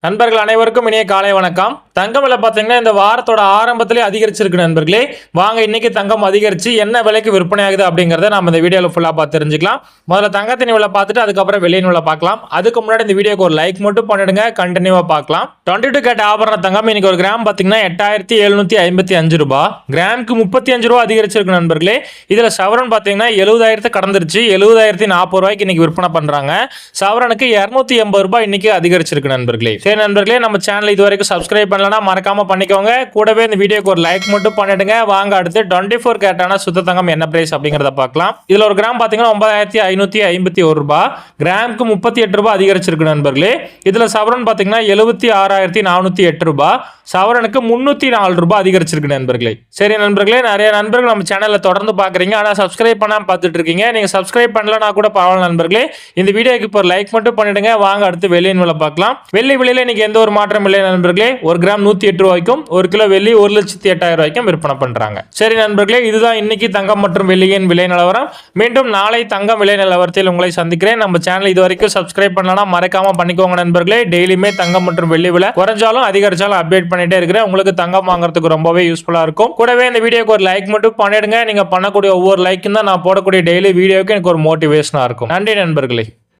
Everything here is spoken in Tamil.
நண்பர்கள் அனைவருக்கும் இனிய காலை வணக்கம். தங்கம் விலை பார்த்தீங்கன்னா இந்த வாரத்தோட ஆரம்பத்திலே அதிகரிச்சிருக்கு நண்பர்களே. வாங்க இன்னைக்கு தங்கம் அதிகரிச்சு என்ன விலைக்கு விற்பனை ஆகுது அப்படிங்கறத நம்ம இந்த வீடியோல ஃபுல்லா பார்த்து தெரிஞ்சுக்கலாம். முதல்ல தங்கத்தின் விலை பார்த்துட்டு அதுக்கப்புறம் வெள்ளியின் விலை பார்க்கலாம். அதுக்கு முன்னாடி இந்த வீடியோக்கு ஒரு லைக் மட்டும் பண்ணிடுங்க, கண்டினியூவா பார்க்கலாம். 22 கேரட் ஆபரண தங்கம் இன்னைக்கு ஒரு கிராம் பார்த்தீங்கன்னா 8755 ரூபாய், கிராமுக்கு 35 ரூபாய் அதிகரிச்சிருக்கு நண்பர்களே. இதுல சவரன் பார்த்தீங்கன்னா 70,000 கடந்துருச்சு, 70,040 ரூபாய்க்கு இன்னைக்கு விற்பனை பண்றாங்க. சவரனுக்கு 280 ரூபாய் இன்னைக்கு அதிகரிச்சிருக்கு நண்பர்களே. நண்பர்களே, நம்ம சேனல் இது வரைக்கும் சப்ஸ்கிரைப் பண்ணலனா மறக்காம பண்ணிக்கோங்க. கூடவே இந்த வீடியோக்கு ஒரு லைக் மட்டும் பண்ணிடுங்க. வாங்க அடுத்து 24 கேரட்டான சுத்த தங்கம் என்ன பிரைஸ் அப்படிங்கறத பார்க்கலாம். இதுல ஒரு கிராம் பாத்தீங்கன்னா 9,551 ரூபாய், கிராமுக்கு 38 ரூபாய் அதிகரிச்சிருக்கு நண்பர்களே. இதுல சவரன் பாத்தீங்கன்னா 76,408 ரூபாய், சவரனுக்கு 304 ரூபாய் அதிகரிச்சிருக்கு நண்பர்களே. சரி நண்பர்களே, நிறைய நண்பர்கள் நம்ம சேனல்ல தொடர்ந்து பாக்குறீங்க, ஆனா சப்ஸ்கிரைப் பண்ணாம பார்த்துட்டு இருக்கீங்க. நீங்க சப்ஸ்கிரைப் பண்ணலனா கூட பரவாயில்ல நண்பர்களே. இந்த வீடியோக்கு இப்போ லைக் மட்டும் பண்ணிடுங்க. வாங்க அடுத்து வெள்ளியின் விலை பார்க்கலாம். வெள்ளி விலையில இன்னைக்கு எந்த ஒரு மாற்றம் இல்லை நண்பர்களே. ஒரு கிராம் 108 ரூபாய்க்கும், ஒரு கிலோ வெள்ளி 1,08,000 ரூபாய்க்கும் விற்பனை பண்றாங்க. சரி நண்பர்களே, இதுதான் இன்னைக்கு தங்கம் மற்றும் வெள்ளியின் விலை நிலவரம். மீண்டும் நாளை தங்கம் விலை நிலவரத்தில் உங்களை சந்திக்கிறேன். நம்ம சேனல் இது வரைக்கும் சப்ஸ்கிரைப் பண்ணலனா மறக்காம பண்ணிக்கோங்க நண்பர்களே. டெய்லியுமே தங்கம் மற்றும் வெள்ளி விலை குறைஞ்சாலும் அதிகரிச்சாலும் அப்டேட் பண்ணிட்டே இருக்கிறேன். உங்களுக்கு தங்கம் வாங்குறதுக்கு ரொம்பவே யூஸ்ஃபுல்லா இருக்கும். கூடவே இந்த வீடியோக்கு ஒரு லைக் மட்டும் பண்ணிடுங்க. நீங்க பண்ணக்கூடிய ஒவ்வொரு லைக்கும் தான் நான் போடக்கூடிய டெய்லி வீடியோக்கு எனக்கு ஒரு மோட்டிவேஷனா இருக்கும். நன்றி நண்பர்களே.